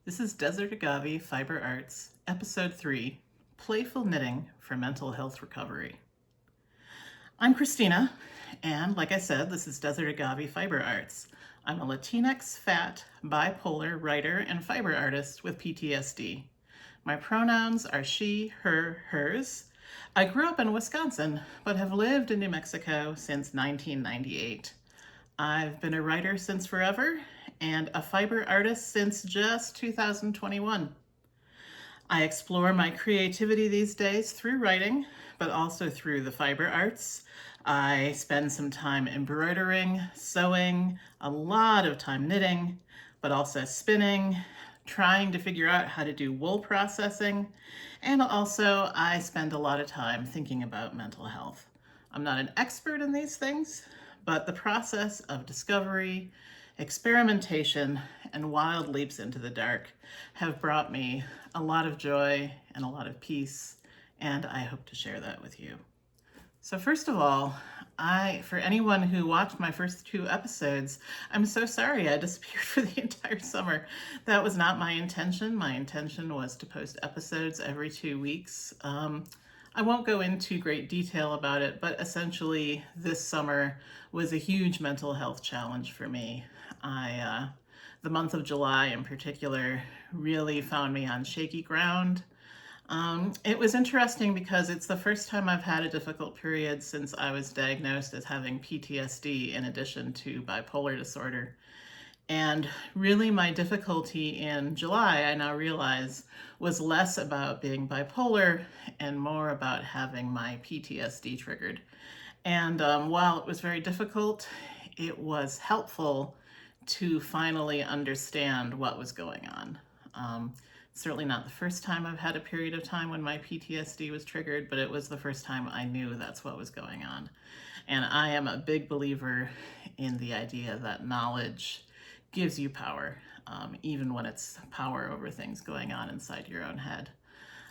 This is Desert Agave Fiber Arts, Episode 3, Playful Knitting for Mental Health Recovery. I'm Christina, and like I said, this is Desert Agave Fiber Arts. I'm a Latinx, fat, bipolar writer and fiber artist with PTSD. My pronouns are she, her, hers. I grew up in Wisconsin, but have lived in New Mexico since 1998. I've been a writer since forever and a fiber artist since just 2021. I explore my creativity these days through writing, but also through the fiber arts. I spend some time embroidering, sewing, a lot of time knitting, but also spinning, trying to figure out how to do wool processing, and also I spend a lot of time thinking about mental health. I'm not an expert in these things, but the process of discovery, experimentation, and wild leaps into the dark have brought me a lot of joy and a lot of peace, and I hope to share that with you. So first of all, for anyone who watched my first 2 episodes, I'm so sorry I disappeared for the entire summer. That was not my intention. My intention was to post episodes every 2 weeks. I won't go into great detail about it, but essentially this summer was a huge mental health challenge for me. The month of July in particular really found me on shaky ground. It was interesting because it's the first time I've had a difficult period since I was diagnosed as having PTSD in addition to bipolar disorder. And really my difficulty in July, I now realize, was less about being bipolar and more about having my PTSD triggered. And while it was very difficult, it was helpful to finally understand what was going on. Certainly not the first time I've had a period of time when my PTSD was triggered, but it was the first time I knew that's what was going on. And I am a big believer in the idea that knowledge gives you power, even when it's power over things going on inside your own head.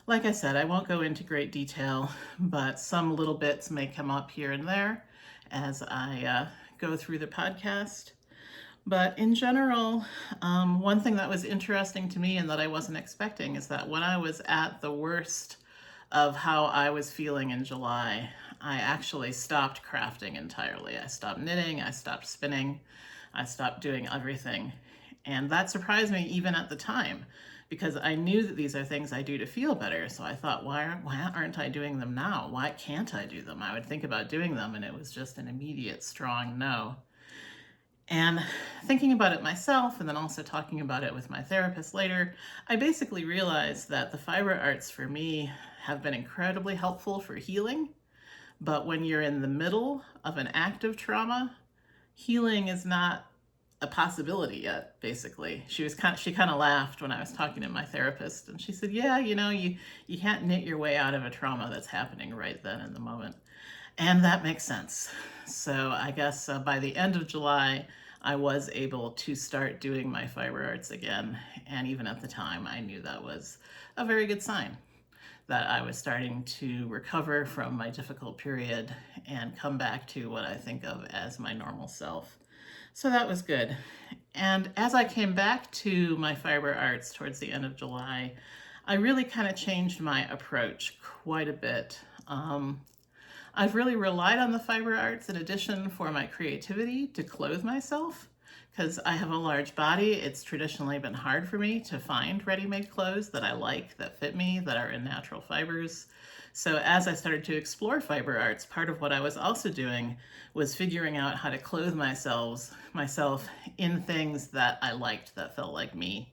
Like I said, I won't go into great detail, but some little bits may come up here and there as I go through the podcast. But in general, one thing that was interesting to me and that I wasn't expecting is that when I was at the worst of how I was feeling in July, I actually stopped crafting entirely. I stopped knitting, I stopped spinning, I stopped doing everything. And that surprised me even at the time, because I knew that these are things I do to feel better. So I thought, why aren't I doing them now? Why can't I do them? I would think about doing them and it was just an immediate, strong no. And thinking about it myself and then also talking about it with my therapist later, I basically realized that the fiber arts for me have been incredibly helpful for healing. But when you're in the middle of an active trauma, healing is not a possibility yet, basically. She kind of laughed when I was talking to my therapist, and she said, yeah, you can't knit your way out of a trauma that's happening right then in the moment. And that makes sense. So I guess by the end of July, I was able to start doing my fiber arts again. And even at the time, I knew that was a very good sign that I was starting to recover from my difficult period and come back to what I think of as my normal self. So that was good. And as I came back to my fiber arts towards the end of July, I really kind of changed my approach quite a bit. I've really relied on the fiber arts in addition for my creativity to clothe myself. Because I have a large body, it's traditionally been hard for me to find ready-made clothes that I like, that fit me, that are in natural fibers. So as I started to explore fiber arts, part of what I was also doing was figuring out how to clothe myself in things that I liked, that felt like me.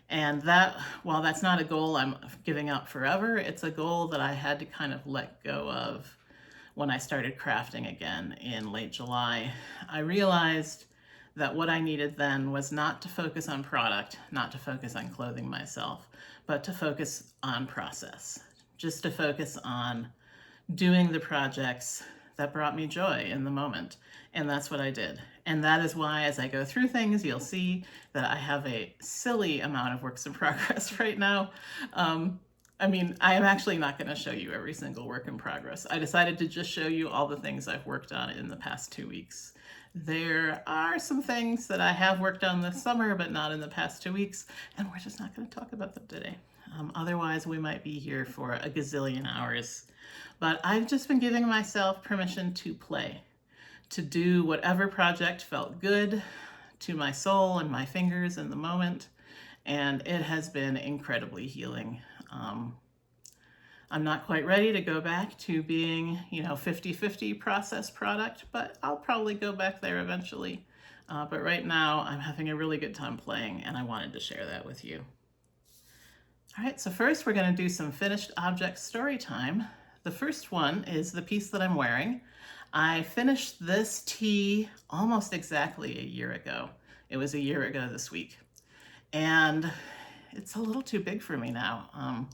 And that, while that's not a goal I'm giving up forever, it's a goal that I had to kind of let go of when I started crafting again in late July. I realized that what I needed then was not to focus on product, not to focus on clothing myself, but to focus on process, just to focus on doing the projects that brought me joy in the moment. And that's what I did. And that is why as I go through things, you'll see that I have a silly amount of works in progress right now. I am actually not going to show you every single work in progress. I decided to just show you all the things I've worked on in the past 2 weeks. There are some things that I have worked on this summer, but not in the past 2 weeks, and we're just not going to talk about them today. Otherwise, we might be here for a gazillion hours. But I've just been giving myself permission to play, to do whatever project felt good to my soul and my fingers in the moment, and it has been incredibly healing. I'm not quite ready to go back to being, 50-50 process product, but I'll probably go back there eventually. But right now, I'm having a really good time playing, and I wanted to share that with you. All right, so first we're going to do some finished object story time. The first one is the piece that I'm wearing. I finished this tee almost exactly a year ago. It was a year ago this week. And it's a little too big for me now,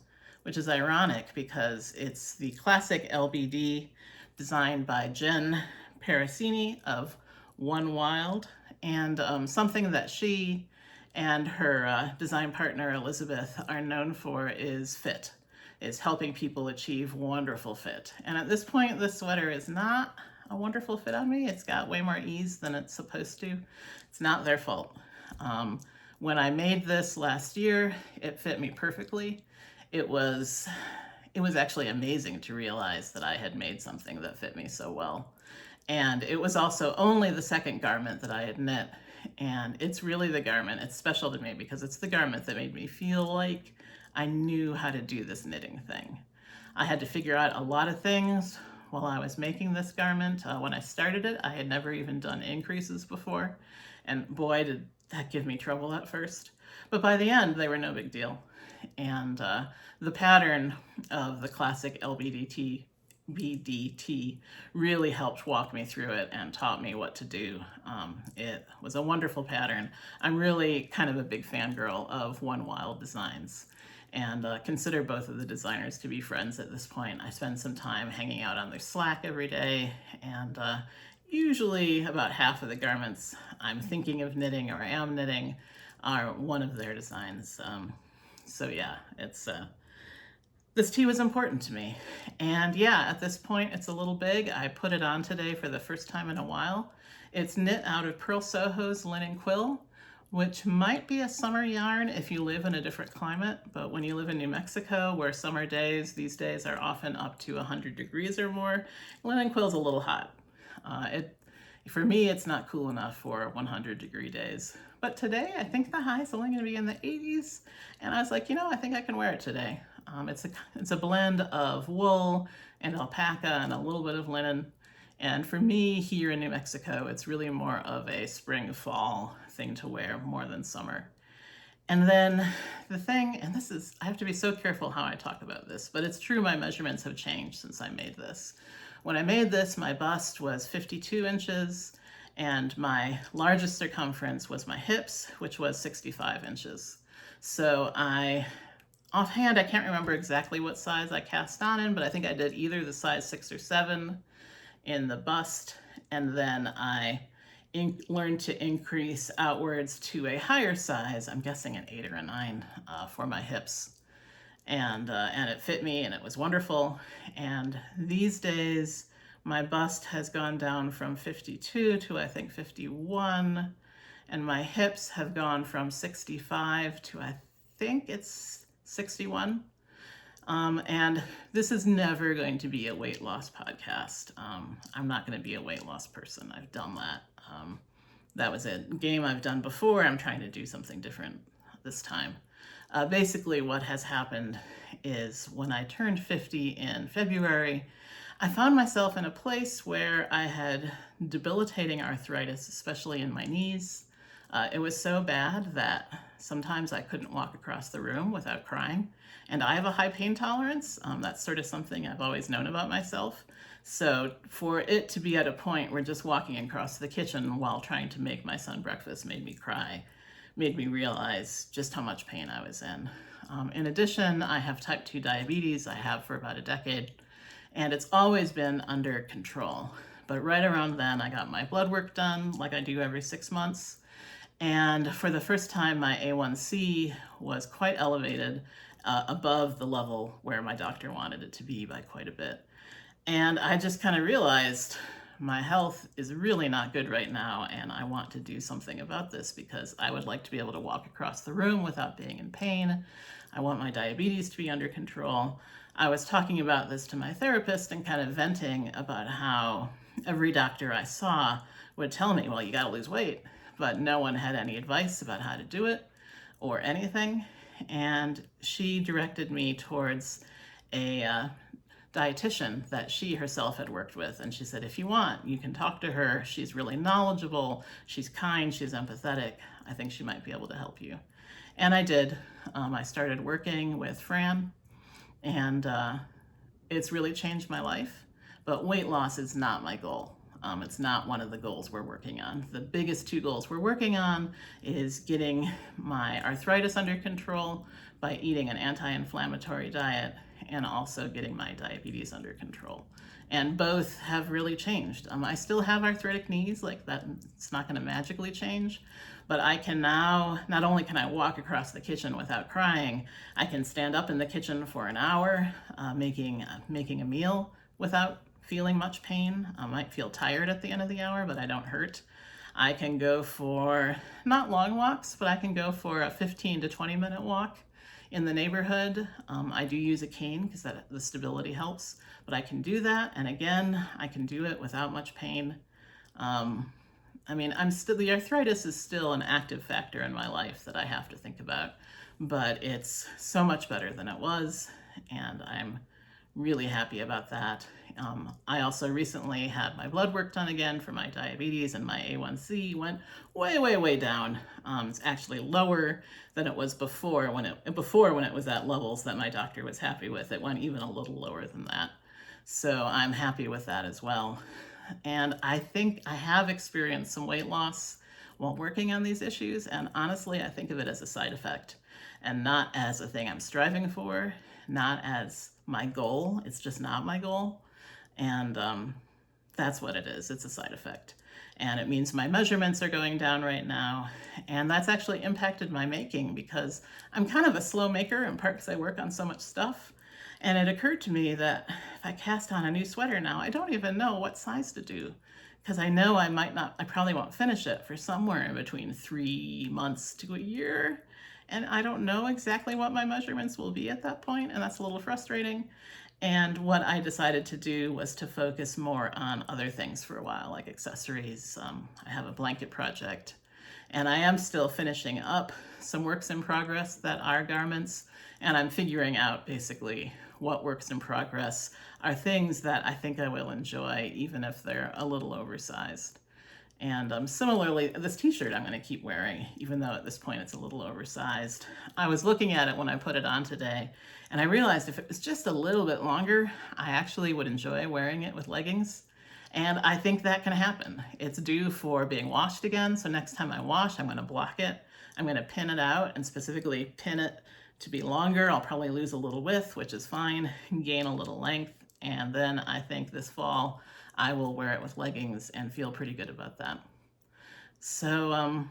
which is ironic because it's the classic LBD designed by Jen Parasini of One Wild, and something that she and her design partner Elizabeth are known for is fit, is helping people achieve wonderful fit. And at this point, this sweater is not a wonderful fit on me. It's got way more ease than it's supposed to. It's not their fault. When I made this last year, it fit me perfectly. It was actually amazing to realize that I had made something that fit me so well. And it was also only the second garment that I had knit. And it's really the garment, it's special to me because it's the garment that made me feel like I knew how to do this knitting thing. I had to figure out a lot of things while I was making this garment. When I started it, I had never even done increases before. And boy, did that give me trouble at first. But by the end, they were no big deal. And the pattern of the classic LBDT BDT really helped walk me through it and taught me what to do. It was a wonderful pattern. I'm really kind of a big fangirl of One Wild Designs, and consider both of the designers to be friends at this point. I spend some time hanging out on their Slack every day, and usually about half of the garments I'm thinking of knitting or am knitting are one of their designs. So yeah, it's this tee was important to me. And yeah, at this point it's a little big. I put it on today for the first time in a while. It's knit out of Purl Soho's linen quill, which might be a summer yarn if you live in a different climate, but when you live in New Mexico, where summer days these days are often up to 100 degrees or more, linen quill's a little hot. For me, it's not cool enough for 100-degree days. But today, I think the high is only going to be in the 80s, and I was like, I think I can wear it today. It's a blend of wool and alpaca and a little bit of linen. And for me, here in New Mexico, it's really more of a spring-fall thing to wear more than summer. And then the thing, and I have to be so careful how I talk about this, but it's true my measurements have changed since I made this. When I made this, my bust was 52 inches, and my largest circumference was my hips, which was 65 inches. So offhand, I can't remember exactly what size I cast on in, but I think I did either the size 6 or 7 in the bust, and then I learned to increase outwards to a higher size, I'm guessing an 8 or a 9 for my hips. And it fit me, and it was wonderful. And these days, my bust has gone down from 52 to I think 51, and my hips have gone from 65 to I think it's 61. And this is never going to be a weight loss podcast. I'm not going to be a weight loss person. I've done that. That was a game I've done before. I'm trying to do something different this time. Basically, what has happened is when I turned 50 in February, I found myself in a place where I had debilitating arthritis, especially in my knees. It was so bad that sometimes I couldn't walk across the room without crying. And I have a high pain tolerance. That's sort of something I've always known about myself. So for it to be at a point where just walking across the kitchen while trying to make my son breakfast made me cry, made me realize just how much pain I was in. In addition, I have type 2 diabetes. I have for about a decade, and it's always been under control. But right around then, I got my blood work done like I do every 6 months. And for the first time, my A1C was quite elevated, above the level where my doctor wanted it to be by quite a bit. And I just kind of realized my health is really not good right now, and I want to do something about this because I would like to be able to walk across the room without being in pain. I want my diabetes to be under control. I was talking about this to my therapist and kind of venting about how every doctor I saw would tell me, well, you got to lose weight, but no one had any advice about how to do it or anything. And she directed me towards a dietitian that she herself had worked with. And she said, if you want, you can talk to her. She's really knowledgeable. She's kind. She's empathetic. I think she might be able to help you. And I did. I started working with Fran, and it's really changed my life. But weight loss is not my goal. It's not one of the goals we're working on. The biggest two goals we're working on is getting my arthritis under control by eating an anti-inflammatory diet, and also getting my diabetes under control. And both have really changed. I still have arthritic knees, like that, it's not going to magically change, but I can now, not only can I walk across the kitchen without crying, I can stand up in the kitchen for an hour making a meal without feeling much pain. I might feel tired at the end of the hour, but I don't hurt. I can go for, not long walks, but I can go for a 15 to 20 minute walk in the neighborhood. I do use a cane because the stability helps, but I can do that. And again, I can do it without much pain. I mean, the arthritis is still an active factor in my life that I have to think about, but it's so much better than it was, and I'm really happy about that. I also recently had my blood work done again for my diabetes, and my A1C went way, way, way down. It's actually lower than it was before when it was at levels that my doctor was happy with. It went even a little lower than that. So I'm happy with that as well. And I think I have experienced some weight loss while working on these issues, and honestly, I think of it as a side effect and not as a thing I'm striving for, not as my goal. It's just not my goal. And that's what it is. It's a side effect. And it means my measurements are going down right now. And that's actually impacted my making because I'm kind of a slow maker, in part because I work on so much stuff. And it occurred to me that if I cast on a new sweater now, I don't even know what size to do, because I know I probably won't finish it for somewhere in between 3 months to a year. And I don't know exactly what my measurements will be at that point, and that's a little frustrating. And what I decided to do was to focus more on other things for a while, like accessories. I have a blanket project, and I am still finishing up some works in progress that are garments, and I'm figuring out basically what works in progress are things that I think I will enjoy, even if they're a little oversized. And similarly, this t-shirt I'm going to keep wearing, even though at this point it's a little oversized. I was looking at it when I put it on today, and I realized if it was just a little bit longer, I actually would enjoy wearing it with leggings. And I think that can happen. It's due for being washed again, so next time I wash, I'm going to block it. I'm going to pin it out and specifically pin it to be longer. I'll probably lose a little width, which is fine, gain a little length, and then I think this fall I will wear it with leggings and feel pretty good about that. So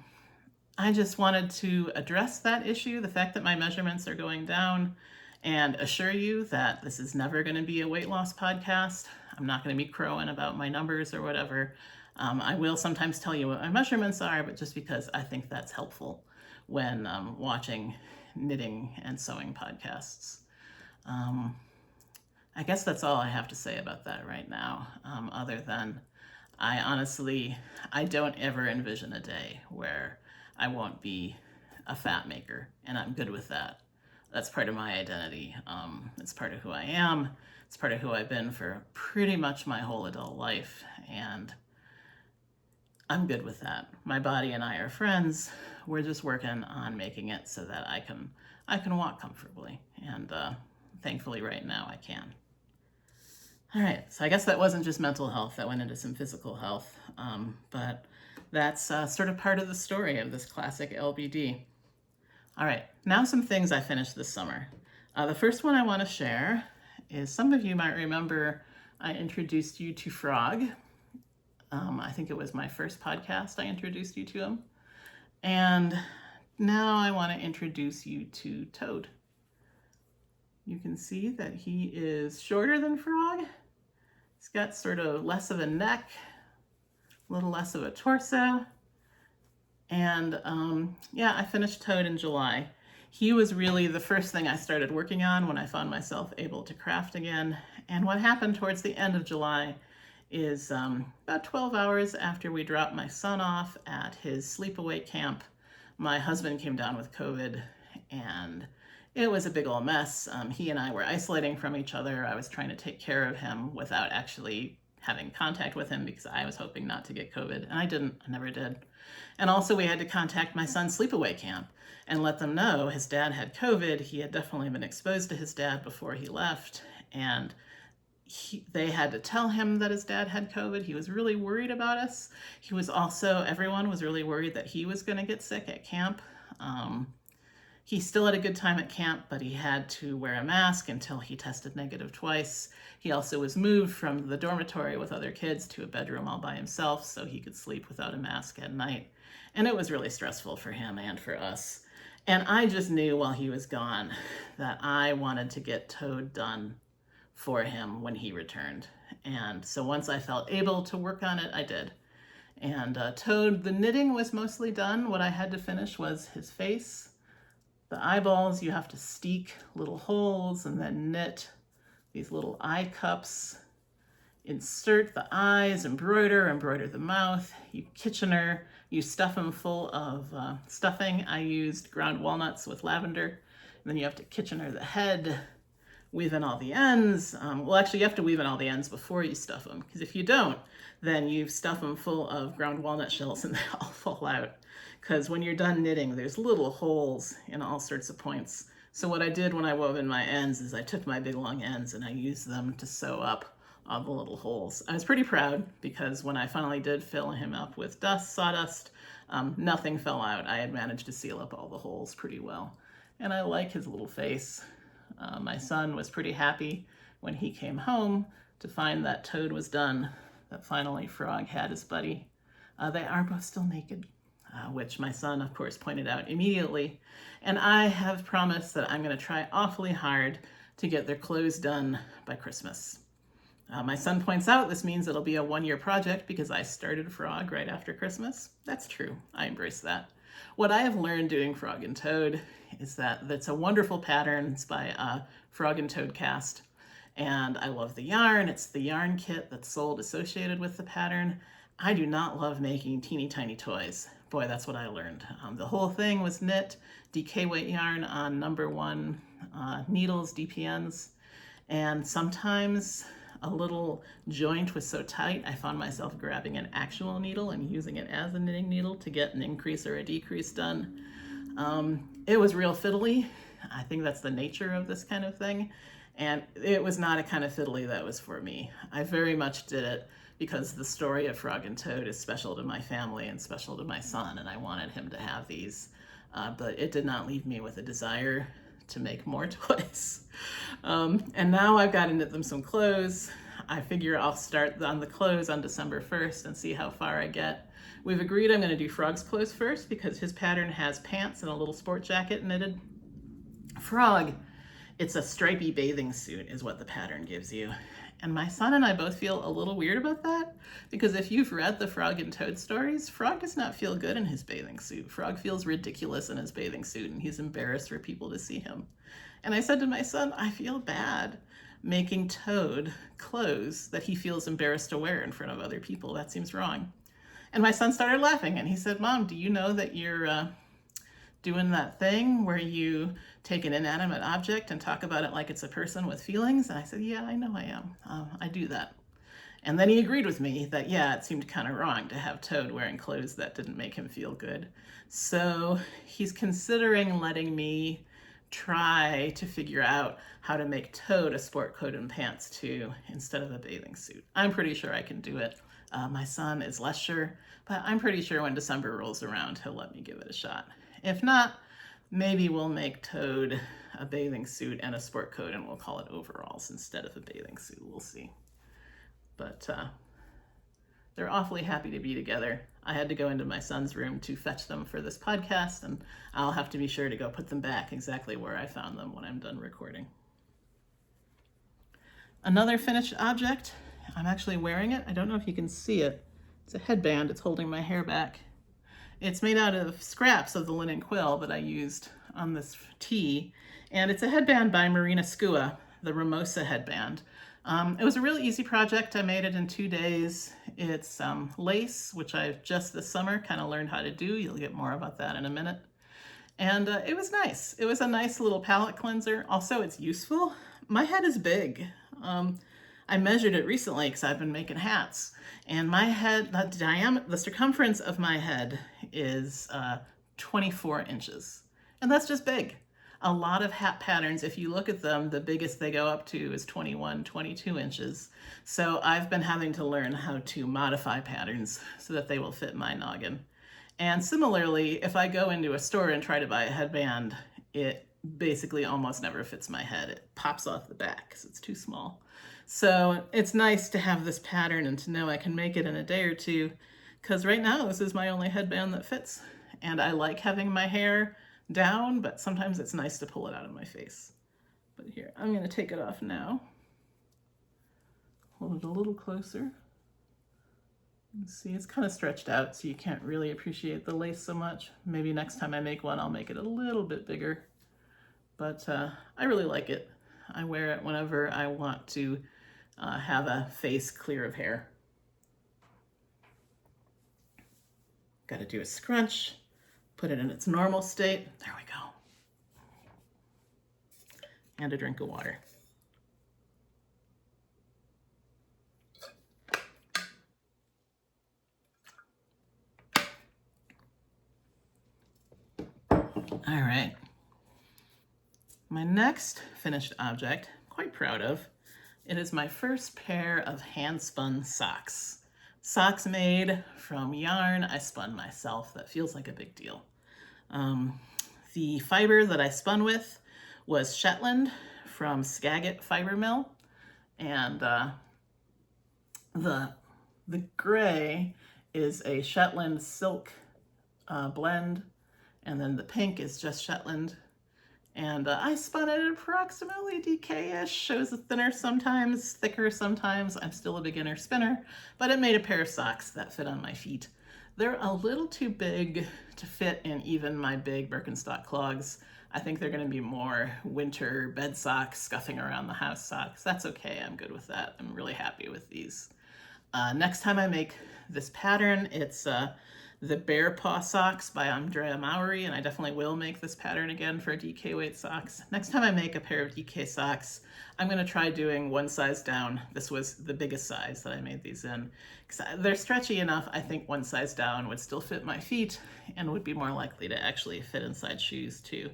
I just wanted to address that issue, the fact that my measurements are going down, and assure you that this is never going to be a weight loss podcast. I'm not going to be crowing about my numbers or whatever. I will sometimes tell you what my measurements are, but just because I think that's helpful when watching knitting and sewing podcasts. I guess that's all I have to say about that right now, other than I don't ever envision a day where I won't be a fat maker, and I'm good with that. That's part of my identity. It's part of who I am. It's part of who I've been for pretty much my whole adult life, and I'm good with that. My body and I are friends. We're just working on making it so that I can walk comfortably, and thankfully right now I can. All right, so I guess that wasn't just mental health, that went into some physical health, but that's sort of part of the story of this classic LBD. All right, now some things I finished this summer. The first one I want to share is, some of you might remember I introduced you to Frog. I think it was my first podcast I introduced you to him. And now I want to introduce you to Toad. You can see that he is shorter than Frog. He's got sort of less of a neck, a little less of a torso. And yeah, I finished Toad in July. He was really the first thing I started working on when I found myself able to craft again. And what happened towards the end of July is about 12 hours after we dropped my son off at his sleepaway camp, my husband came down with COVID, and it was a big old mess. He and I were isolating from each other. I was trying to take care of him without actually having contact with him because I was hoping not to get COVID, and I didn't. I never did. And also we had to contact my son's sleepaway camp and let them know his dad had COVID. He had definitely been exposed to his dad before he left, and they had to tell him that his dad had COVID. He was really worried about us. He was also, everyone was really worried that he was going to get sick at camp. He still had a good time at camp, but he had to wear a mask until he tested negative twice. He also was moved from the dormitory with other kids to a bedroom all by himself so he could sleep without a mask at night. And it was really stressful for him and for us. And I just knew while he was gone that I wanted to get Toad done for him when he returned. And so once I felt able to work on it, I did. And Toad, the knitting was mostly done. What I had to finish was his face. The eyeballs, you have to steek little holes and then knit these little eye cups. Insert the eyes, embroider the mouth. You Kitchener, you stuff them full of stuffing. I used ground walnuts with lavender. And then you have to Kitchener the head, weave in all the ends. Well, actually, you have to weave in all the ends before you stuff them, because if you don't, then you stuff them full of ground walnut shells and they all fall out. Because when you're done knitting, there's little holes in all sorts of points. So what I did when I wove in my ends is I took my big long ends and I used them to sew up all the little holes. I was pretty proud because when I finally did fill him up with sawdust, nothing fell out. I had managed to seal up all the holes pretty well. And I like his little face. My son was pretty happy when he came home to find that Toad was done, that finally Frog had his buddy. They are both still naked, which my son, of course, pointed out immediately. And I have promised that I'm going to try awfully hard to get their clothes done by Christmas. My son points out this means it'll be a one-year project because I started Frog right after Christmas. That's true. I embrace that. What I have learned doing Frog and Toad is that that's a wonderful pattern. It's by Frog and Toad Cast. And I love the yarn. It's the yarn kit that's sold associated with the pattern. I do not love making teeny tiny toys. Boy, that's what I learned. The whole thing was knit, DK weight yarn on #1 needles, DPNs. And sometimes a little joint was so tight, I found myself grabbing an actual needle and using it as a knitting needle to get an increase or a decrease done. It was real fiddly. I think that's the nature of this kind of thing. And it was not a kind of fiddly that was for me. I very much did it because the story of Frog and Toad is special to my family and special to my son, and I wanted him to have these. But it did not leave me with a desire to make more toys. And now I've got to knit them some clothes. I figure I'll start on the clothes on December 1st and see how far I get. We've agreed I'm going to do Frog's clothes first because his pattern has pants and a little sport jacket knitted. Frog, it's a stripy bathing suit is what the pattern gives you. And my son and I both feel a little weird about that because if you've read the Frog and Toad stories, Frog does not feel good in his bathing suit. Frog feels ridiculous in his bathing suit and he's embarrassed for people to see him. And I said to my son, I feel bad making Toad clothes that he feels embarrassed to wear in front of other people. That seems wrong. And my son started laughing and he said, Mom, do you know that you're doing that thing where you take an inanimate object and talk about it like it's a person with feelings? And I said, yeah, I know I am. I do that. And then he agreed with me that, yeah, it seemed kind of wrong to have Toad wearing clothes that didn't make him feel good. So he's considering letting me try to figure out how to make Toad a sport coat and pants too, instead of a bathing suit. I'm pretty sure I can do it. My son is less sure, but I'm pretty sure when December rolls around, he'll let me give it a shot. If not, maybe we'll make Toad a bathing suit and a sport coat and we'll call it overalls instead of a bathing suit. We'll see. But they're awfully happy to be together. I had to go into my son's room to fetch them for this podcast, and I'll have to be sure to go put them back exactly where I found them when I'm done recording. Another finished object, I'm actually wearing it. I don't know if you can see it. It's a headband. It's holding my hair back. It's made out of scraps of the linen quill that I used on this tee. And it's a headband by Marina Skua, the Ramosa headband. It was a really easy project. I made it in 2 days. It's lace, which I've just this summer kind of learned how to do. You'll get more about that in a minute. And it was nice. It was a nice little palette cleanser. Also, it's useful. My head is big. I measured it recently because I've been making hats. And my head, the circumference of my head is 24 inches. And that's just big. A lot of hat patterns, if you look at them, the biggest they go up to is 21, 22 inches. So I've been having to learn how to modify patterns so that they will fit my noggin. And similarly, if I go into a store and try to buy a headband, it basically almost never fits my head. It pops off the back because it's too small. So it's nice to have this pattern and to know I can make it in a day or two, because right now this is my only headband that fits. And I like having my hair down, but sometimes it's nice to pull it out of my face. But here, I'm going to take it off now. Hold it a little closer. You see, it's kind of stretched out, so you can't really appreciate the lace so much. Maybe next time I make one, I'll make it a little bit bigger. But I really like it. I wear it whenever I want to have a face clear of hair. Got to do a scrunch, put it in its normal state. There we go. And a drink of water. All right. My next finished object, I'm quite proud of. It is my first pair of hand-spun socks. Socks made from yarn I spun myself. That feels like a big deal. The fiber that I spun with was Shetland from Skagit Fiber Mill. And the gray is a Shetland silk blend. And then the pink is just Shetland. And I spun it at approximately DK-ish. Shows thinner sometimes, thicker sometimes. I'm still a beginner spinner, but it made a pair of socks that fit on my feet. They're a little too big to fit in even my big Birkenstock clogs. I think they're gonna be more winter bed socks, scuffing around the house socks. That's okay, I'm good with that. I'm really happy with these. Next time I make this pattern, it's the Bear Paw Socks by Andrea Mowry, and I definitely will make this pattern again for DK weight socks. Next time I make a pair of DK socks, I'm gonna try doing one size down. This was the biggest size that I made these in. Because they're stretchy enough, I think one size down would still fit my feet and would be more likely to actually fit inside shoes too.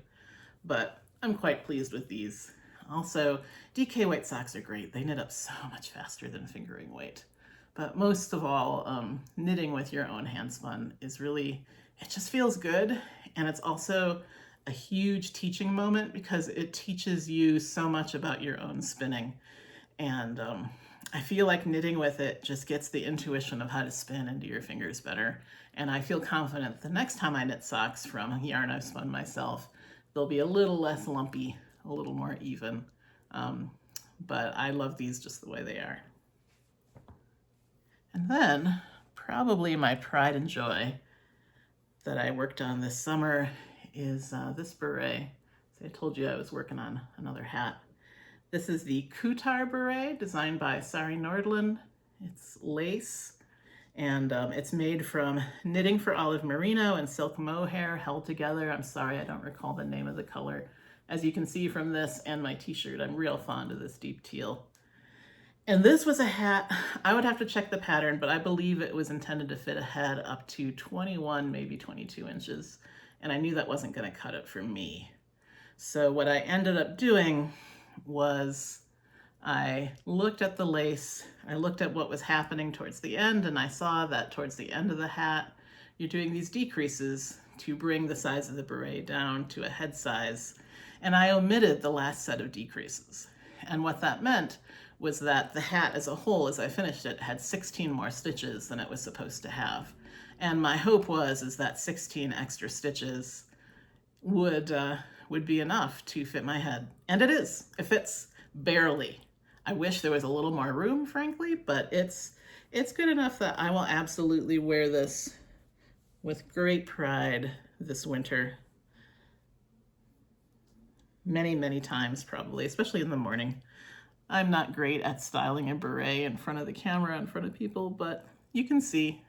But I'm quite pleased with these. Also, DK weight socks are great. They knit up so much faster than fingering weight. But most of all, knitting with your own hand spun is really, it just feels good. And it's also a huge teaching moment because it teaches you so much about your own spinning. And I feel like knitting with it just gets the intuition of how to spin into your fingers better. And I feel confident the next time I knit socks from yarn I've spun myself, they'll be a little less lumpy, a little more even. But I love these just the way they are. And then, probably my pride and joy that I worked on this summer is this beret. So I told you I was working on another hat. This is the Kutar beret, designed by Sari Nordlund. It's lace, and it's made from knitting for olive merino and silk mohair held together. I'm sorry, I don't recall the name of the color. As you can see from this and my t-shirt, I'm real fond of this deep teal. And this was a hat, I would have to check the pattern, but I believe it was intended to fit a head up to 21, maybe 22 inches. And I knew that wasn't gonna cut it for me. So what I ended up doing was I looked at the lace, I looked at what was happening towards the end, and I saw that towards the end of the hat, you're doing these decreases to bring the size of the beret down to a head size. And I omitted the last set of decreases. And what that meant was that the hat as a whole, as I finished it, had 16 more stitches than it was supposed to have. And my hope was that 16 extra stitches would be enough to fit my head. And it is. It fits barely. I wish there was a little more room, frankly, but it's It's good enough that I will absolutely wear this with great pride this winter. Many, many times probably, especially in the morning. I'm not great at styling a beret in front of the camera, in front of people, but you can see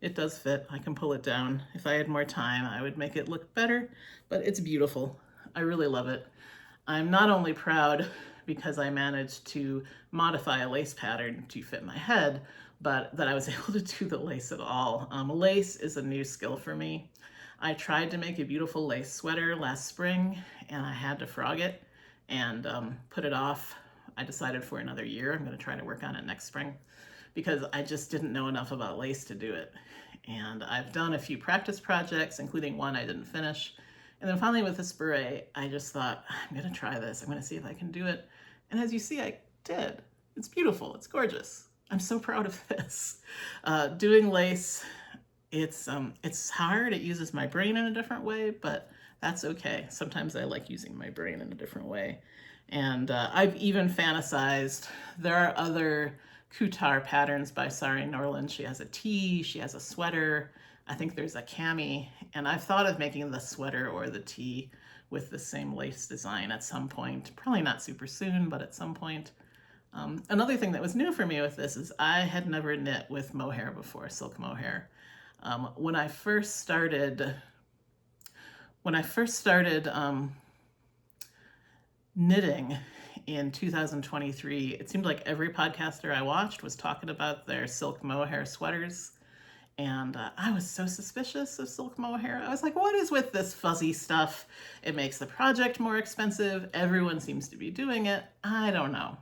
it does fit. I can pull it down. If I had more time, I would make it look better, but it's beautiful. I really love it. I'm not only proud because I managed to modify a lace pattern to fit my head, but that I was able to do the lace at all. Lace is a new skill for me. I tried to make a beautiful lace sweater last spring and I had to frog it and put it off. I decided for another year I'm going to try to work on it next spring because I just didn't know enough about lace to do it. And I've done a few practice projects, including one I didn't finish. And then finally with this beret, I just thought, I'm gonna try this. I'm gonna see if I can do it. And as you see, I did. It's beautiful, it's gorgeous. I'm so proud of this. Doing lace, it's hard. It uses my brain in a different way, but that's okay. Sometimes I like using my brain in a different way. And I've even fantasized, there are other couture patterns by Sari Norland. She has a tee, she has a sweater, I think there's a cami, and I've thought of making the sweater or the tee with the same lace design at some point. Probably not super soon, but at some point. Another thing that was new for me with this is I had never knit with mohair before, silk mohair. When I first started knitting in 2023, it seemed like every podcaster I watched was talking about their silk mohair sweaters. And I was so suspicious of silk mohair. I was like, what is with this fuzzy stuff? It makes the project more expensive. Everyone seems to be doing it. I don't know.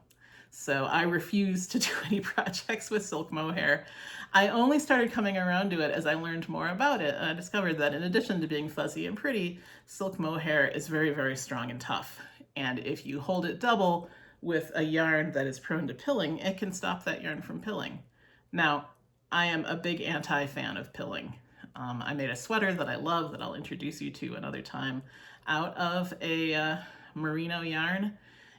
So I refused to do any projects with silk mohair. I only started coming around to it as I learned more about it. And I discovered that in addition to being fuzzy and pretty, silk mohair is very, very strong and tough. And if you hold it double with a yarn that is prone to pilling, it can stop that yarn from pilling. Now, I am a big anti-fan of pilling. I made a sweater that I love that I'll introduce you to another time out of a merino yarn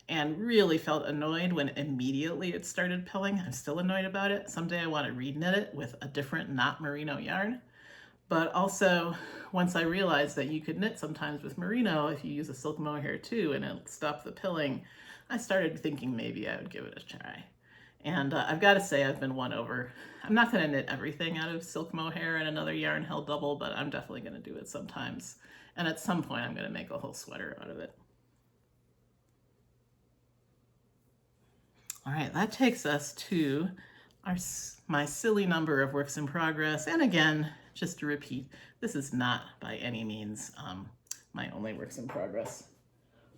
and really felt annoyed when immediately it started pilling. I'm still annoyed about it. Someday I want to reknit it with a different not merino yarn. But also, once I realized that you could knit sometimes with merino if you use a silk mohair too and it'll stop the pilling, I started thinking maybe I would give it a try. And I've got to say I've been won over. I'm not going to knit everything out of silk mohair and another yarn held double, but I'm definitely going to do it sometimes. And at some point I'm going to make a whole sweater out of it. All right, that takes us to my silly number of works in progress. And again, just to repeat, this is not by any means my only works in progress.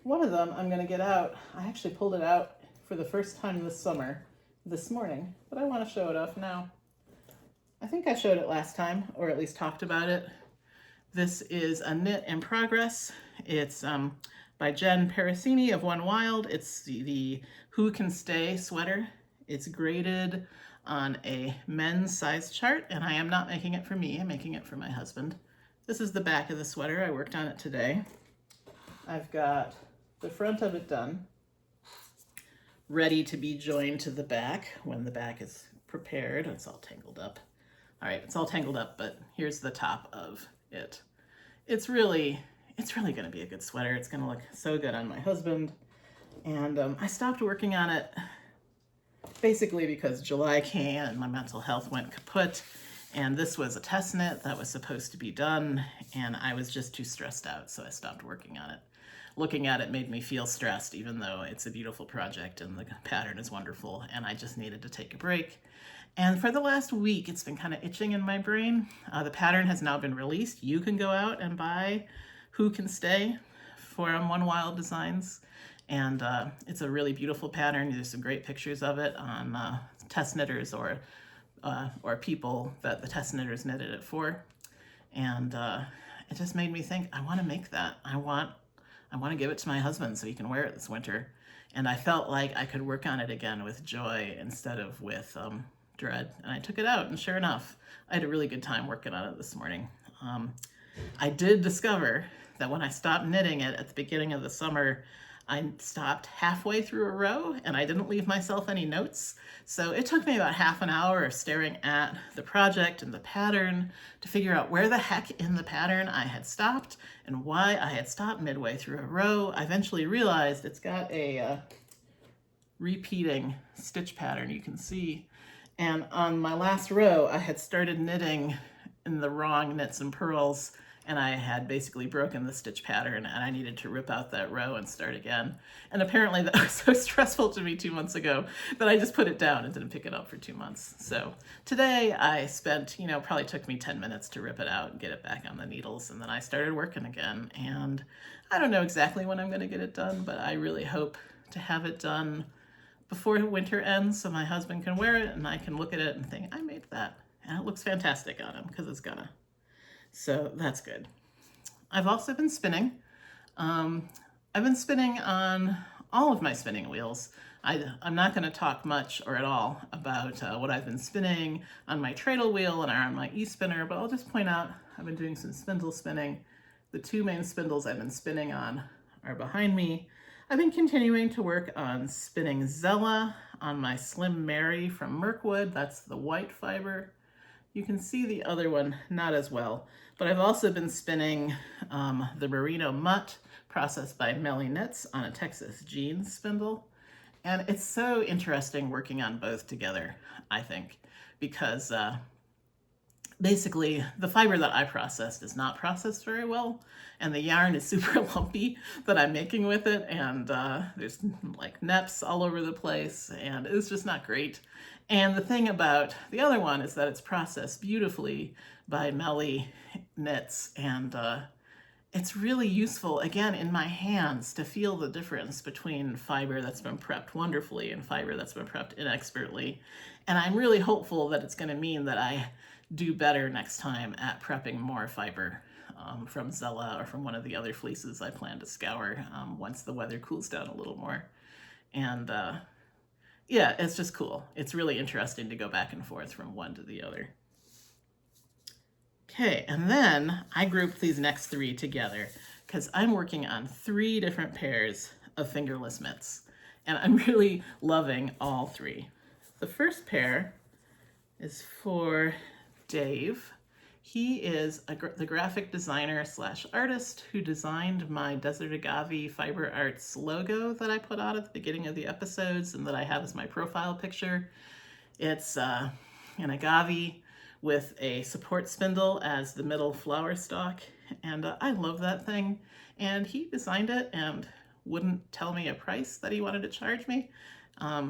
One of them I'm going to get out. I actually pulled it out for the first time this summer, this morning, but I want to show it off now. I think I showed it last time, or at least talked about it. This is a knit in progress. It's by Jen Parasini of One Wild. It's the Who Can Stay sweater. It's graded on a men's size chart, and I am not making it for me. I'm making it for my husband. This is the back of the sweater. I worked on it today. I've got the front of it done, ready to be joined to the back when the back is prepared. It's all tangled up. All right, it's all tangled up, but here's the top of it. It's really going to be a good sweater. It's going to look so good on my husband. And I stopped working on it basically because July came and my mental health went kaput. And this was a test knit that was supposed to be done, and I was just too stressed out, so I stopped working on it. Looking at it made me feel stressed, even though it's a beautiful project and the pattern is wonderful, and I just needed to take a break. And for the last week, it's been kind of itching in my brain. The pattern has now been released. You can go out and buy Who Can Stay from One Wild Designs. And it's a really beautiful pattern. There's some great pictures of it on test knitters or people that the test knitters knitted it for. And it just made me think, I want to make that. I want to give it to my husband so he can wear it this winter. And I felt like I could work on it again with joy instead of with dread. And I took it out, and sure enough, I had a really good time working on it this morning. I did discover that when I stopped knitting it at the beginning of the summer, I stopped halfway through a row and I didn't leave myself any notes. So it took me about half an hour of staring at the project and the pattern to figure out where the heck in the pattern I had stopped and why I had stopped midway through a row. I eventually realized it's got a repeating stitch pattern you can see. And on my last row, I had started knitting in the wrong knits and purls, and I had basically broken the stitch pattern, and I needed to rip out that row and start again. And apparently that was so stressful to me 2 months ago that I just put it down and didn't pick it up for 2 months. So today I spent, probably took me 10 minutes to rip it out and get it back on the needles, and then I started working again. And I don't know exactly when I'm going to get it done, but I really hope to have it done before winter ends so my husband can wear it and I can look at it and think, I made that. And it looks fantastic on him because it's gonna. So that's good. I've also been spinning. I've been spinning on all of my spinning wheels. I'm not going to talk much or at all about what I've been spinning on my treadle wheel and on my e-spinner, but I'll just point out I've been doing some spindle spinning. The two main spindles I've been spinning on are behind me. I've been continuing to work on spinning Zella on my Slim Mary from Mirkwood. That's the white fiber. You can see the other one not as well, but I've also been spinning the Merino Mutt processed by Melly Knits on a Texas jeans spindle. And it's so interesting working on both together, I think, because basically the fiber that I processed is not processed very well, and the yarn is super lumpy that I'm making with it, and there's like neps all over the place, and it's just not great. And the thing about the other one is that it's processed beautifully by Melly Knits, and it's really useful, again, in my hands to feel the difference between fiber that's been prepped wonderfully and fiber that's been prepped inexpertly. And I'm really hopeful that it's going to mean that I do better next time at prepping more fiber from Zella or from one of the other fleeces I plan to scour once the weather cools down a little more. And yeah, it's just cool. It's really interesting to go back and forth from one to the other. Okay, and then I grouped these next three together because I'm working on 3 different pairs of fingerless mitts, and I'm really loving all 3. The first pair is for Dave. He is the graphic designer / artist who designed my Desert Agave Fiber Arts logo that I put out at the beginning of the episodes and that I have as my profile picture. It's an agave with a support spindle as the middle flower stalk, and I love that thing. And he designed it and wouldn't tell me a price that he wanted to charge me.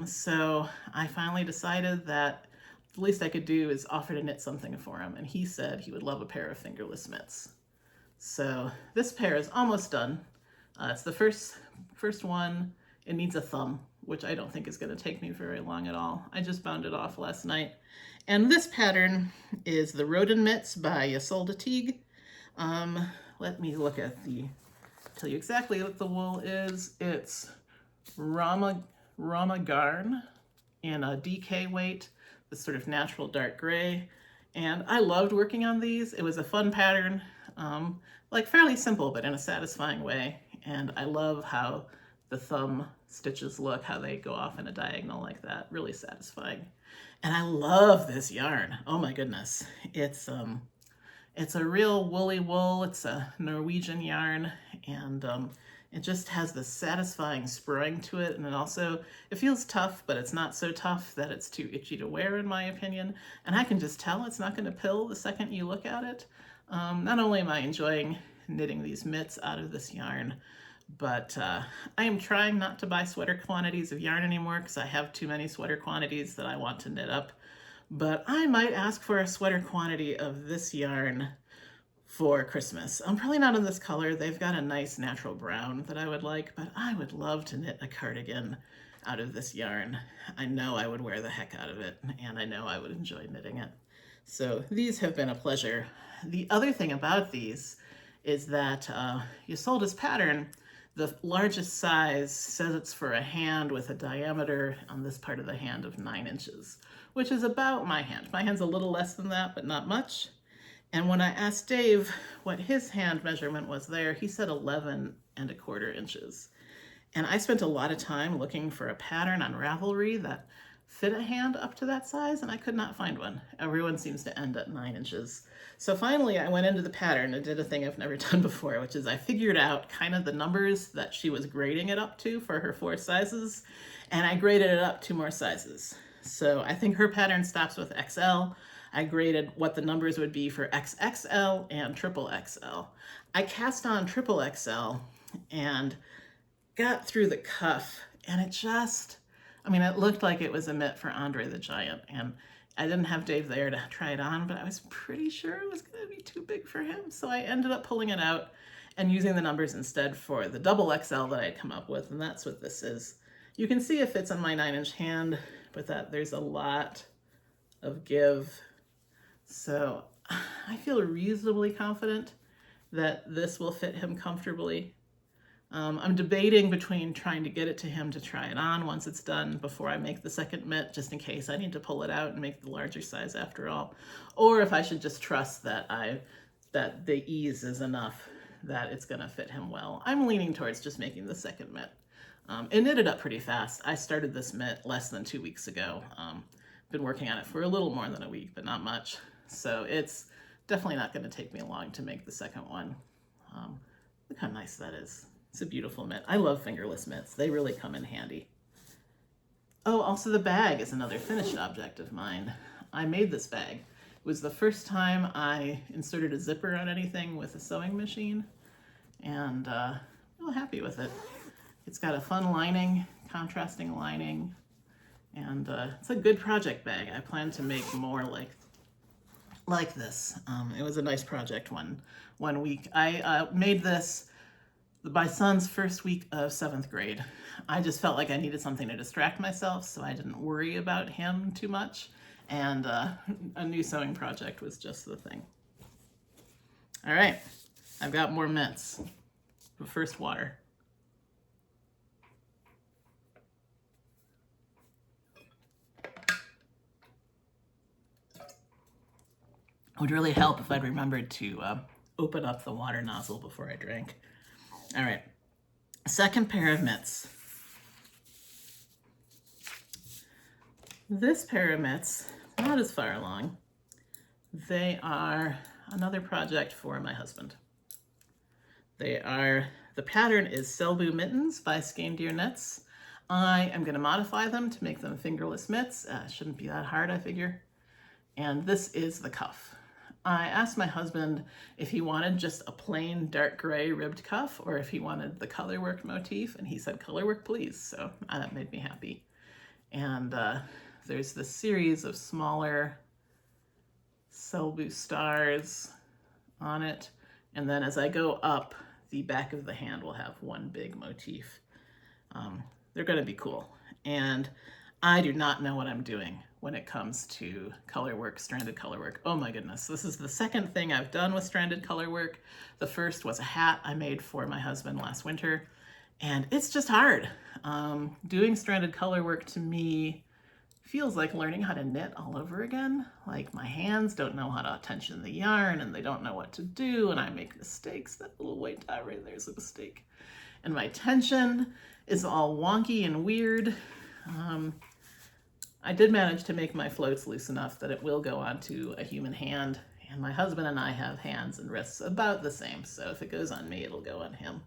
So I finally decided that the least I could do is offer to knit something for him, and he said he would love a pair of fingerless mitts. So this pair is almost done. It's the first one. It needs a thumb, which I don't think is going to take me very long at all. I just bound it off last night. And this pattern is the Rodin Mitts by Isolde Teague. Let me look at tell you exactly what the wool is. It's Rama Garn in a DK weight, this sort of natural dark gray. And I loved working on these. It was a fun pattern, like fairly simple, but in a satisfying way. And I love how the thumb stitches look, how they go off in a diagonal like that, really satisfying. And I love this yarn. Oh my goodness. It's a real woolly wool. It's a Norwegian yarn, and it just has this satisfying spring to it. And it feels tough, but it's not so tough that it's too itchy to wear, in my opinion. And I can just tell it's not going to pill the second you look at it. Not only am I enjoying knitting these mitts out of this yarn, but I am trying not to buy sweater quantities of yarn anymore because I have too many sweater quantities that I want to knit up. But I might ask for a sweater quantity of this yarn for Christmas. I'm probably not in this color. They've got a nice natural brown that I would like, but I would love to knit a cardigan out of this yarn. I know I would wear the heck out of it, and I know I would enjoy knitting it. So these have been a pleasure. The other thing about these is that Isolde's pattern, the largest size says it's for a hand with a diameter on this part of the hand of 9 inches, which is about my hand. My hand's a little less than that, but not much. And when I asked Dave what his hand measurement was there, he said 11 1/4 inches. And I spent a lot of time looking for a pattern on Ravelry that fit a hand up to that size, and I could not find one. Everyone seems to end at 9 inches. So finally I went into the pattern and did a thing I've never done before, which is I figured out kind of the numbers that she was grading it up to for her 4 sizes, and I graded it up 2 more sizes. So I think her pattern stops with XL. I graded what the numbers would be for XXL and triple XL. I cast on triple XL and got through the cuff, and it just, I mean, it looked like it was a mitt for Andre the Giant, and I didn't have Dave there to try it on, but I was pretty sure it was going to be too big for him, so I ended up pulling it out and using the numbers instead for the double XL that I'd come up with, and that's what this is. You can see it fits on my 9-inch hand, but that there's a lot of give, so I feel reasonably confident that this will fit him comfortably. I'm debating between trying to get it to him to try it on once it's done before I make the second mitt, just in case I need to pull it out and make the larger size after all, or if I should just trust that the ease is enough that it's going to fit him well. I'm leaning towards just making the second mitt. It knitted up pretty fast. I started this mitt less than 2 weeks ago. Been working on it for a little more than a week, but not much. So it's definitely not going to take me long to make the second one. Look how nice that is. It's a beautiful mitt. I love fingerless mitts. They really come in handy. Oh, also the bag is another finished object of mine. I made this bag. It was the first time I inserted a zipper on anything with a sewing machine, and I'm real happy with it. It's got a fun lining, contrasting lining, and it's a good project bag. I plan to make more like this. It was a nice project one week. I made this my son's first week of 7th grade. I just felt like I needed something to distract myself, so I didn't worry about him too much, and a new sewing project was just the thing. All right, I've got more mitts, but first water. It would really help if I'd remembered to open up the water nozzle before I drank. All right, second pair of mitts. This pair of mitts, not as far along. They are another project for my husband. The pattern is Selbu Mittens by Skein-Deer Knits. I am going to modify them to make them fingerless mitts. Shouldn't be that hard, I figure. And this is the cuff. I asked my husband if he wanted just a plain dark gray ribbed cuff or if he wanted the colorwork motif, and he said colorwork please, so that made me happy. And there's this series of smaller Selbu stars on it, and then as I go up, the back of the hand will have one big motif. They're going to be cool, and I do not know what I'm doing when it comes to color work, stranded color work. Oh my goodness, this is the second thing I've done with stranded color work. The first was a hat I made for my husband last winter, and it's just hard. Doing stranded color work to me feels like learning how to knit all over again. Like my hands don't know how to tension the yarn, and they don't know what to do, and I make mistakes. That little white dot right there is a mistake. And my tension is all wonky and weird. I did manage to make my floats loose enough that it will go onto a human hand, and my husband and I have hands and wrists about the same, so if it goes on me, it'll go on him.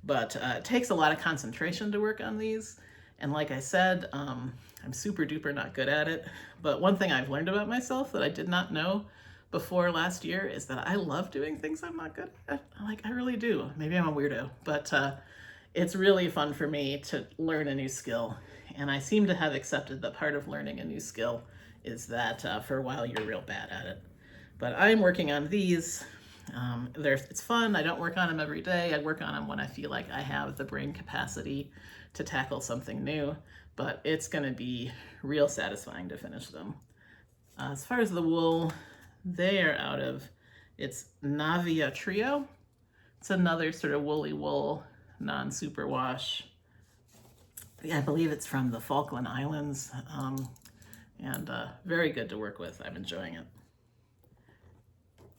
But it takes a lot of concentration to work on these, and like I said, I'm super duper not good at it, but one thing I've learned about myself that I did not know before last year is that I love doing things I'm not good at. Like, I really do. Maybe I'm a weirdo, but it's really fun for me to learn a new skill. And I seem to have accepted that part of learning a new skill is that for a while you're real bad at it. But I'm working on these. It's fun. I don't work on them every day. I work on them when I feel like I have the brain capacity to tackle something new. But it's going to be real satisfying to finish them. As far as the wool, they are out of, it's Navia Trio. It's another sort of woolly wool, non-superwash. I believe it's from the Falkland Islands, and very good to work with. I'm enjoying it.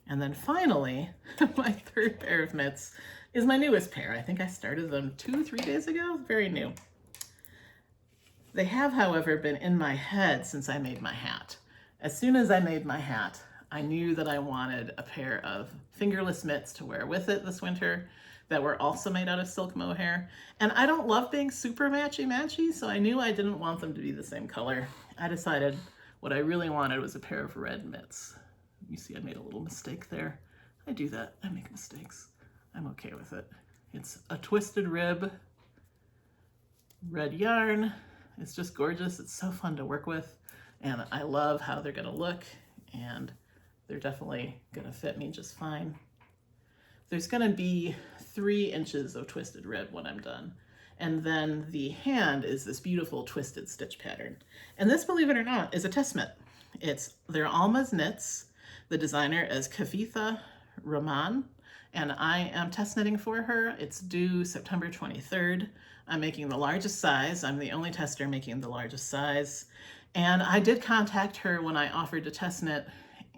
And then finally, my third pair of mitts. is my newest pair. I think I started them 2-3 days ago, very new. They have, however, been in my head since I made my hat. As soon as I made my hat, I knew that I wanted a pair of fingerless mitts to wear with it this winter that were also made out of silk mohair. And I don't love being super matchy-matchy, so I knew I didn't want them to be the same color. I decided what I really wanted was a pair of red mitts. You see I made a little mistake there. I do that, I make mistakes. I'm okay with it. It's a twisted rib, red yarn. It's just gorgeous. It's so fun to work with, and I love how they're gonna look, and they're definitely gonna fit me just fine. There's gonna be 3 inches of twisted rib when I'm done. And then the hand is this beautiful twisted stitch pattern. And this, believe it or not, is a test mitt. They're Alma's knits. The designer is Kavitha Rahman, and I am test knitting for her. It's due September 23rd. I'm making the largest size. I'm the only tester making the largest size. And I did contact her when I offered to test knit,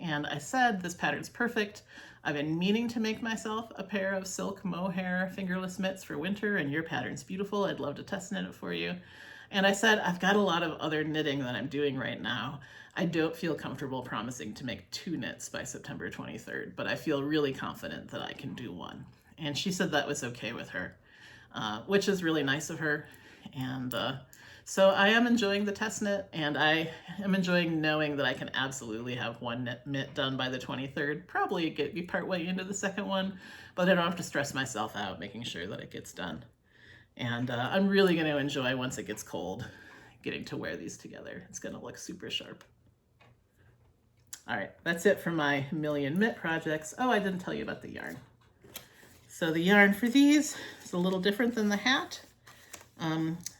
and I said, this pattern's perfect. I've been meaning to make myself a pair of silk mohair fingerless mitts for winter, and your pattern's beautiful. I'd love to test knit it for you. And I said, I've got a lot of other knitting that I'm doing right now. I don't feel comfortable promising to make 2 knits by September 23rd, but I feel really confident that I can do 1. And she said that was okay with her, which is really nice of her. And so I am enjoying the test knit, and I am enjoying knowing that I can absolutely have 1 mitt done by the 23rd, probably be partway into the second one, but I don't have to stress myself out making sure that it gets done. And I'm really going to enjoy, once it gets cold, getting to wear these together. It's going to look super sharp. All right, that's it for my million mitt projects. Oh, I didn't tell you about the yarn. So the yarn for these is a little different than the hat.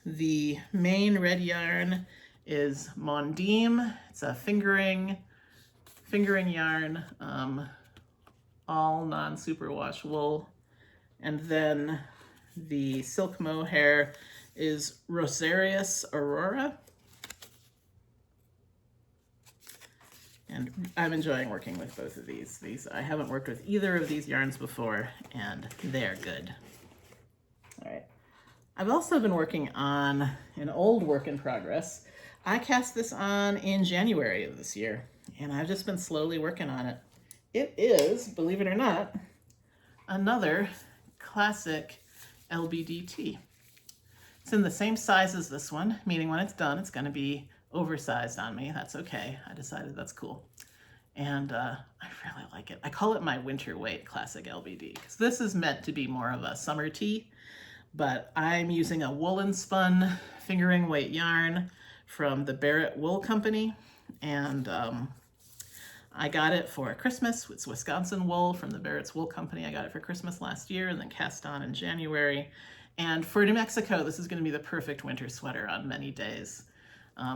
The main red yarn is Mondim. It's a fingering yarn, all non-superwash wool. And then the silk mohair is Rosarius Aurora. And I'm enjoying working with both of these. I haven't worked with either of these yarns before, and they're good. All right. I've also been working on an old work in progress. I cast this on in January of this year, and I've just been slowly working on it. It is, believe it or not, another classic LBDT. It's in the same size as this one, meaning when it's done, it's going to be oversized on me. That's okay. I decided that's cool. And I really like it. I call it my winter weight classic LBD, because this is meant to be more of a summer tee, but I'm using a woolen spun fingering weight yarn from the Barrett Wool Company, and I got it for Christmas. It's Wisconsin wool from the Barrett's Wool Company. I got it for Christmas last year and then cast on in January. And for New Mexico, this is going to be the perfect winter sweater on many days.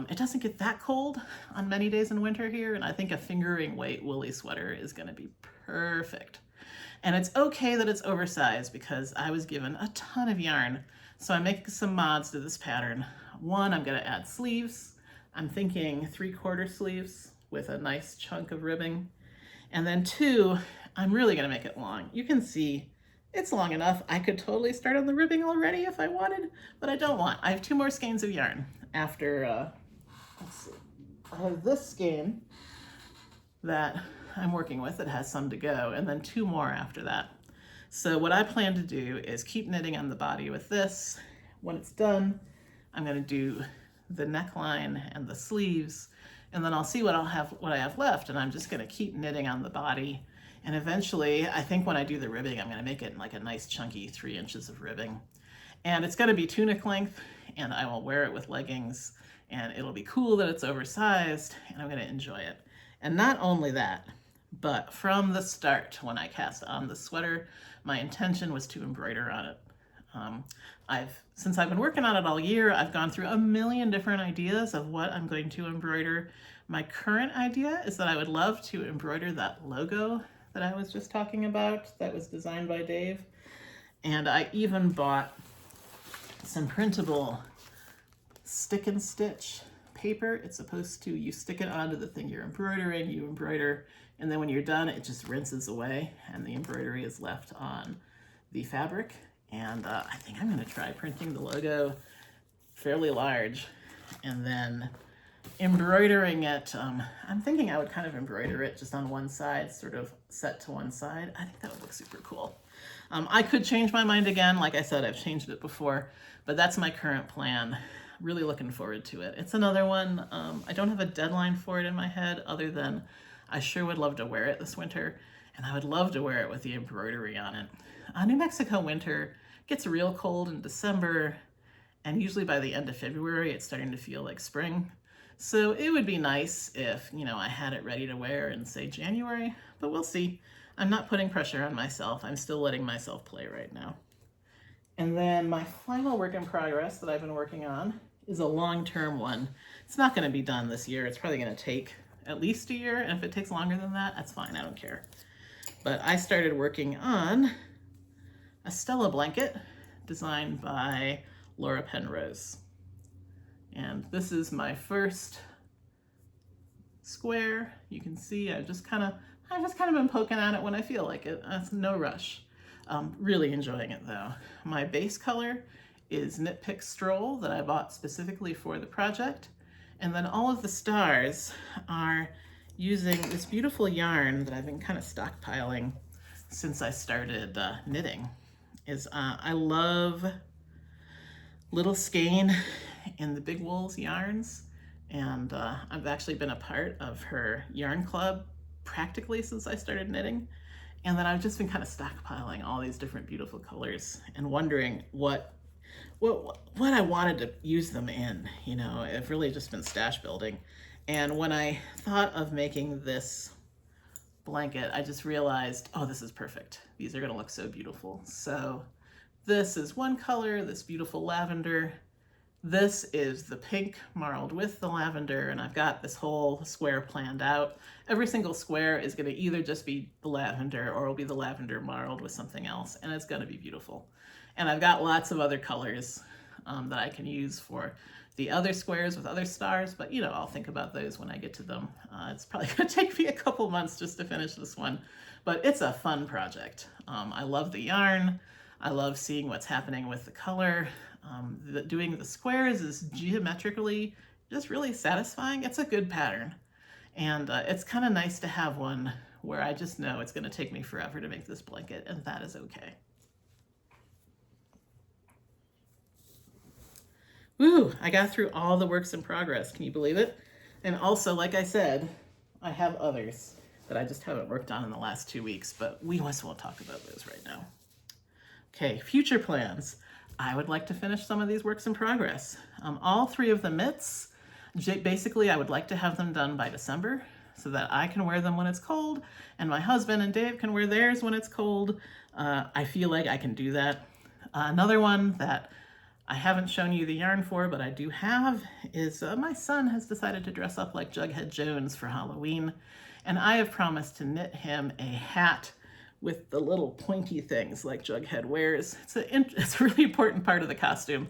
It doesn't get that cold on many days in winter here, and I think a fingering weight woolly sweater is going to be perfect. And it's okay that it's oversized because I was given a ton of yarn. So I'm making some mods to this pattern. One, I'm going to add sleeves. I'm thinking 3/4 sleeves with a nice chunk of ribbing. And then 2, I'm really going to make it long. You can see it's long enough. I could totally start on the ribbing already if I wanted, but I don't want. I have 2 more skeins of yarn after, let's see, I have this skein that I'm working with that has some to go, and then 2 more after that. So what I plan to do is keep knitting on the body with this. When it's done, I'm going to do the neckline and the sleeves, and then I'll see what I have left, and I'm just going to keep knitting on the body. And eventually, I think when I do the ribbing, I'm going to make it like a nice chunky 3 inches of ribbing. And it's going to be tunic length, and I will wear it with leggings, and it'll be cool that it's oversized, and I'm going to enjoy it. And not only that, but from the start, when I cast on the sweater, my intention was to embroider on it. Since I've been working on it all year, I've gone through a million different ideas of what I'm going to embroider. My current idea is that I would love to embroider that logo that I was just talking about that was designed by Dave. And I even bought some printable stick and stitch paper. It's supposed to, you stick it onto the thing you're embroidering, you embroider, and then when you're done, it just rinses away and the embroidery is left on the fabric, and I think I'm going to try printing the logo fairly large and then embroidering it. I'm thinking I would kind of embroider it just on one side, sort of set to one side. I think that would look super cool. I could change my mind again. Like I said, I've changed it before, but that's my current plan. Really looking forward to it. It's another one. I don't have a deadline for it in my head other than I sure would love to wear it this winter, and I would love to wear it with the embroidery on it. New Mexico winter gets real cold in December, and usually by the end of February, it's starting to feel like spring. So it would be nice if, I had it ready to wear in, say, January, but we'll see. I'm not putting pressure on myself. I'm still letting myself play right now. And then my final work in progress that I've been working on is a long-term one. It's not going to be done this year. It's probably going to take at least a year, and if it takes longer than that, that's fine. I don't care. But I started working on a Stella blanket designed by Laura Penrose. And this is my first square. You can see I've just kind of been poking at it when I feel like it. That's no rush. Really enjoying it though. My base color is Knit Pick Stroll that I bought specifically for the project. And then all of the stars are using this beautiful yarn that I've been kind of stockpiling since I started knitting. I love Little Skein in the Big Wools yarns, and I've actually been a part of her yarn club practically since I started knitting. And then I've just been kind of stockpiling all these different beautiful colors and wondering what I wanted to use them in. I've really just been stash building. And when I thought of making this blanket, I just realized, oh, this is perfect. These are gonna look so beautiful. So this is one color, this beautiful lavender. This is the pink marled with the lavender, and I've got this whole square planned out. Every single square is gonna either just be the lavender or it'll be the lavender marled with something else, and it's gonna be beautiful. And I've got lots of other colors that I can use for the other squares with other stars, but I'll think about those when I get to them. It's probably gonna take me a couple months just to finish this one, but it's a fun project. I love the yarn. I love seeing what's happening with the color. Doing the squares is geometrically just really satisfying. It's a good pattern. And it's kind of nice to have one where I just know it's going to take me forever to make this blanket, and that is okay. Woo, I got through all the works in progress. Can you believe it? And also, like I said, I have others that I just haven't worked on in the last 2 weeks, but we just won't talk about those right now. Okay, future plans. I would like to finish some of these works in progress. All 3 of the mitts, basically I would like to have them done by December so that I can wear them when it's cold and my husband and Dave can wear theirs when it's cold. I feel like I can do that. Another one that I haven't shown you the yarn for, but I do have, is my son has decided to dress up like Jughead Jones for Halloween, and I have promised to knit him a hat with the little pointy things like Jughead wears. It's a really important part of the costume.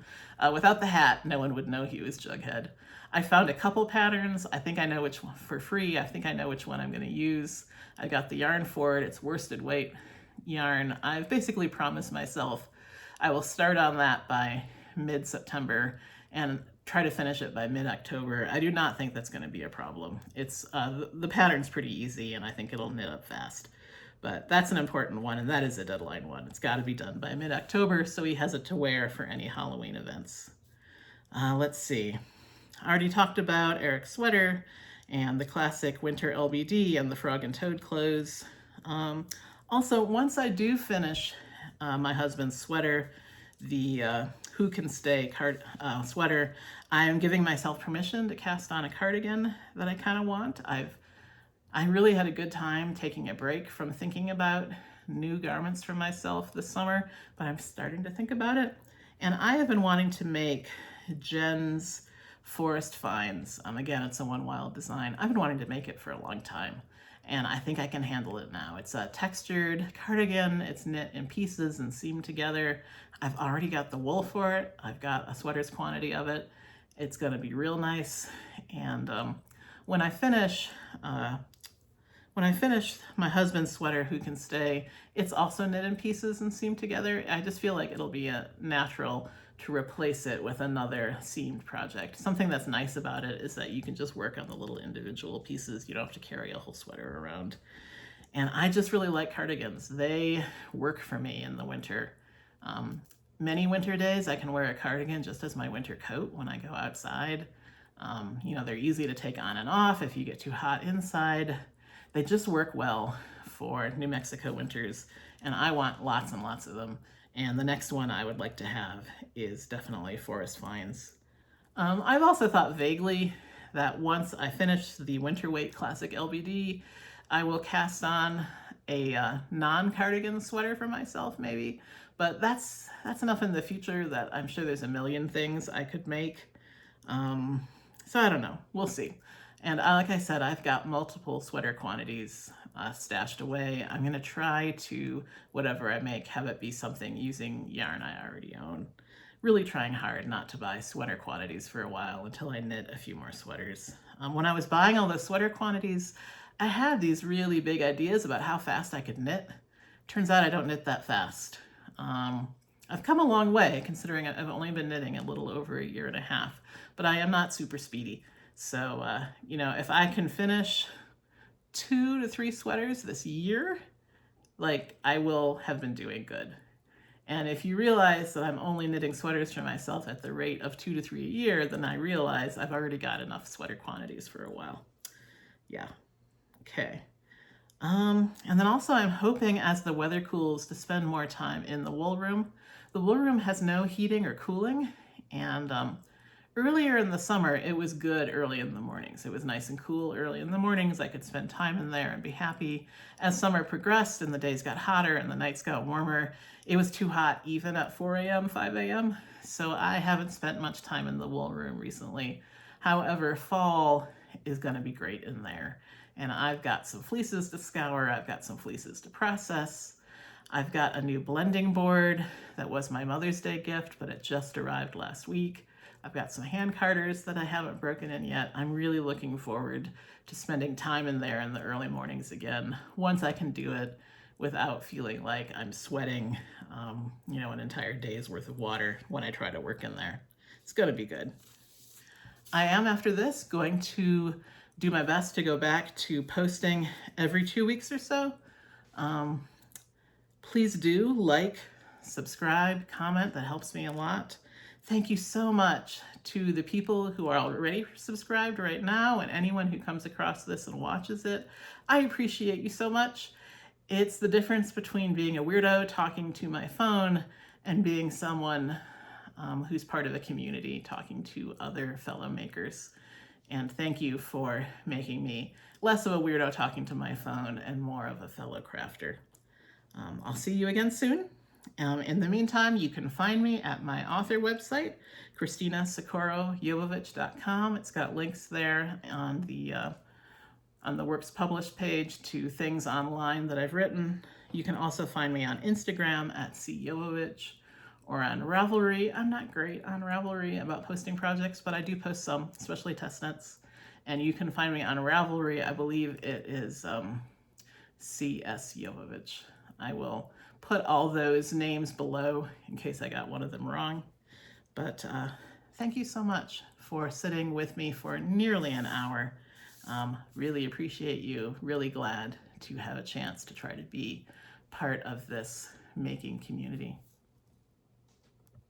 Without the hat, no one would know he was Jughead. I found a couple patterns. I think I know which one for free. I think I know which one I'm gonna use. I got the yarn for it. It's worsted weight yarn. I've basically promised myself I will start on that by mid-September and try to finish it by mid-October. I do not think that's gonna be a problem. The pattern's pretty easy and I think it'll knit up fast. But that's an important one, and that is a deadline one. It's got to be done by mid-October, so he has it to wear for any Halloween events. Let's see. I already talked about Eric's sweater and the classic winter LBD and the frog and toad clothes. Also, once I do finish my husband's sweater, the Who Can Stay sweater, I am giving myself permission to cast on a cardigan that I kind of want. I really had a good time taking a break from thinking about new garments for myself this summer, but I'm starting to think about it. And I have been wanting to make Jen's Forest Finds. Again, it's a One Wild design. I've been wanting to make it for a long time, and I think I can handle it now. It's a textured cardigan. It's knit in pieces and seamed together. I've already got the wool for it. I've got a sweater's quantity of it. It's gonna be real nice. And when I finish When I finish my husband's sweater, who can stay, it's also knit in pieces and seamed together. I just feel like it'll be a natural to replace it with another seamed project. Something that's nice about it is that you can just work on the little individual pieces. You don't have to carry a whole sweater around. And I just really like cardigans. They work for me in the winter. Many winter days I can wear a cardigan just as my winter coat when I go outside. They're easy to take on and off if you get too hot inside. They just work well for New Mexico winters, and I want lots and lots of them. And the next one I would like to have is definitely Forest Finds. I've also thought vaguely that once I finish the Winter Weight Classic LBD, I will cast on a non-cardigan sweater for myself, maybe. But that's enough in the future that I'm sure there's a million things I could make. So I don't know. We'll see. And like I said, I've got multiple sweater quantities stashed away. I'm going to try to, whatever I make, have it be something using yarn I already own. Really trying hard not to buy sweater quantities for a while until I knit a few more sweaters. When I was buying all those sweater quantities, I had these really big ideas about how fast I could knit. Turns out I don't knit that fast. I've come a long way considering I've only been knitting a little over a year and a half, but I am not super speedy. So, if I can finish 2 to 3 sweaters this year, I will have been doing good. And if you realize that I'm only knitting sweaters for myself at the rate of 2 to 3 a year, then I realize I've already got enough sweater quantities for a while. Yeah. Okay. And then also I'm hoping as the weather cools to spend more time in the wool room. The wool room has no heating or cooling, and earlier in the summer it was good early in the mornings. It was nice and cool early in the mornings. I could spend time in there and be happy. As summer progressed and the days got hotter and the nights got warmer, it was too hot even at 4 a.m., 5 a.m. So I haven't spent much time in the wool room recently. However, fall is going to be great in there. And I've got some fleeces to scour, I've got some fleeces to process. I've got a new blending board that was my Mother's Day gift, but it just arrived last week. I've got some hand carters that I haven't broken in yet. I'm really looking forward to spending time in there in the early mornings again, once I can do it without feeling like I'm sweating, an entire day's worth of water when I try to work in there. It's gonna be good. I am, after this, going to do my best to go back to posting every 2 weeks or so. Please do like, subscribe, comment. That helps me a lot. Thank you so much to the people who are already subscribed right now and anyone who comes across this and watches it. I appreciate you so much. It's the difference between being a weirdo talking to my phone and being someone who's part of a community talking to other fellow makers. And thank you for making me less of a weirdo talking to my phone and more of a fellow crafter. I'll see you again soon. In the meantime, you can find me at my author website, KristinaSocorroJovovich.com. It's got links there on the Works Published page to things online that I've written. You can also find me on Instagram at @CJovovich or on Ravelry. I'm not great on Ravelry about posting projects, but I do post some, especially test knits. And you can find me on Ravelry. I believe it is CS Jovovich. I will put all those names below in case I got one of them wrong. But thank you so much for sitting with me for nearly an hour. Really appreciate you. Really glad to have a chance to try to be part of this making community.